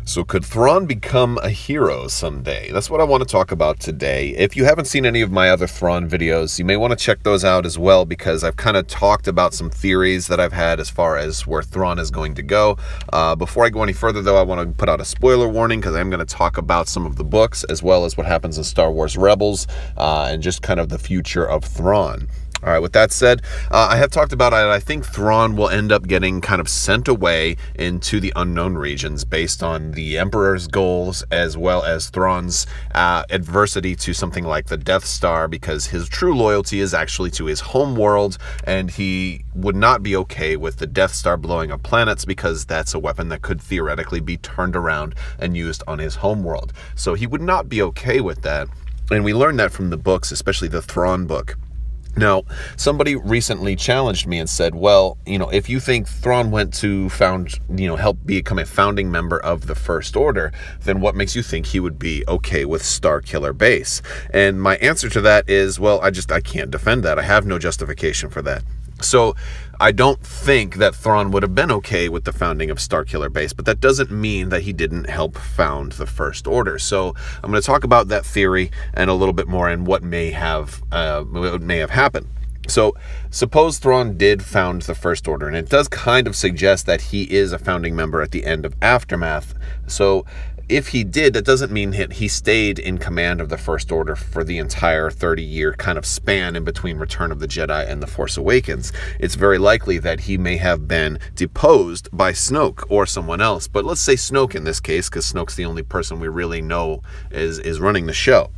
So could Thrawn become a hero someday? That's what I want to talk about today. If you haven't seen any of my other Thrawn videos, you may want to check those out as well, because I've kind of talked about some theories that I've had as far as where Thrawn is going to go. Before I go any further, though, I want to put out a spoiler warning, because I'm going to talk about some of the books as well as what happens in Star Wars Rebels and just kind of the future of Thrawn. All right, with that said, I have talked about it. I think Thrawn will end up getting kind of sent away into the unknown regions based on the Emperor's goals, as well as Thrawn's adversity to something like the Death Star, because his true loyalty is actually to his home world, and he would not be okay with the Death Star blowing up planets, because that's a weapon that could theoretically be turned around and used on his home world. So he would not be okay with that, and we learned that from the books, especially the Thrawn book. Now, somebody recently challenged me and said, well, if you think Thrawn went to help become a founding member of the First Order, then what makes you think he would be okay with Starkiller Base? And my answer to that is, well, I can't defend that. I have no justification for that. So I don't think that Thrawn would have been okay with the founding of Starkiller Base, but that doesn't mean that he didn't help found the First Order. So I'm going to talk about that theory and a little bit more and what may have happened. So suppose Thrawn did found the First Order, and it does kind of suggest that he is a founding member at the end of Aftermath. So if he did, that doesn't mean he stayed in command of the First Order for the entire 30-year kind of span in between Return of the Jedi and The Force Awakens. It's very likely that he may have been deposed by Snoke or someone else. But let's say Snoke in this case, because Snoke's the only person we really know is running the show.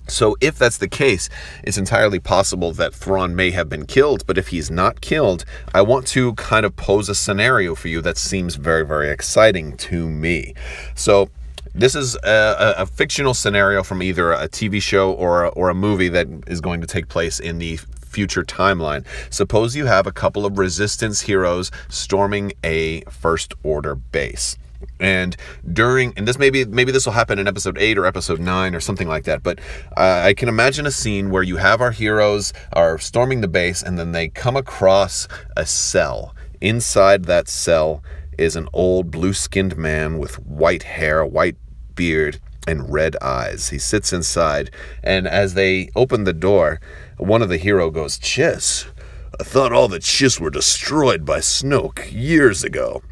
So if that's the case, it's entirely possible that Thrawn may have been killed, but if he's not killed, I want to kind of pose a scenario for you that seems very, very exciting to me. So this is a fictional scenario from either a TV show or a movie that is going to take place in the future timeline. Suppose you have a couple of Resistance heroes storming a First Order base. And this maybe this will happen in episode 8 or episode 9 or something like that, but I can imagine a scene where you have our heroes are storming the base, and then they come across a cell. Inside that cell is an old blue-skinned man with white hair, white beard, and red eyes. He sits inside, and as they open the door, one of the heroes goes, "Chiss, I thought all the Chiss were destroyed by Snoke years ago."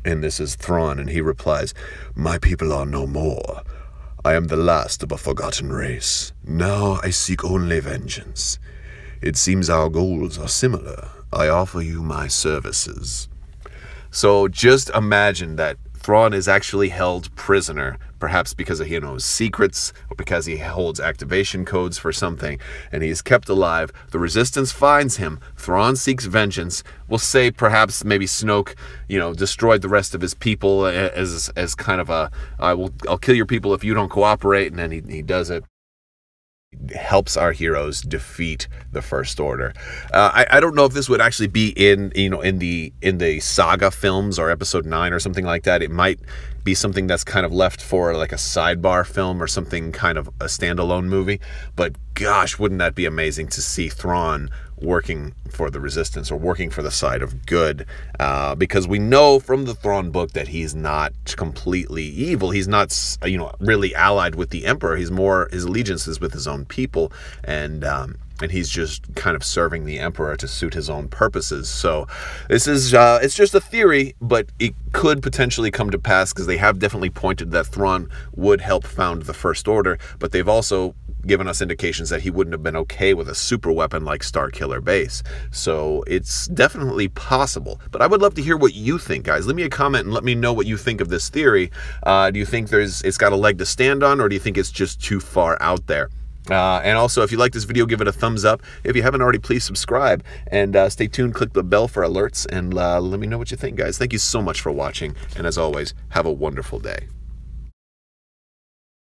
And this is Thrawn, and he replies, "My people are no more. I am the last of a forgotten race. Now I seek only vengeance. It seems our goals are similar. I offer you my services." So just imagine that Thrawn is actually held prisoner, perhaps because he knows secrets or because he holds activation codes for something, and he is kept alive. The Resistance finds him. Thrawn seeks vengeance. We'll say perhaps maybe Snoke, destroyed the rest of his people as kind of a, I'll kill your people if you don't cooperate, and then he does it. Helps our heroes defeat the First Order. I don't know if this would actually be in the saga films or episode 9 or something like that. It might be something that's kind of left for like a sidebar film or something, kind of a standalone movie. But gosh, wouldn't that be amazing to see Thrawn working for the Resistance or working for the side of good, because we know from the Thrawn book that he's not completely evil. He's not really allied with the Emperor. His allegiance is with his own people, and he's just kind of serving the Emperor to suit his own purposes. So this is it's just a theory, but it could potentially come to pass, because they have definitely pointed that Thrawn would help found the First Order, but they've also given us indications that he wouldn't have been okay with a super weapon like Starkiller Base. So it's definitely possible. But I would love to hear what you think, guys. Leave me a comment and let me know what you think of this theory. Do you think it's got a leg to stand on, or do you think it's just too far out there? And also, if you like this video, give it a thumbs up. If you haven't already, please subscribe. And stay tuned, click the bell for alerts, and let me know what you think, guys. Thank you so much for watching. And as always, have a wonderful day.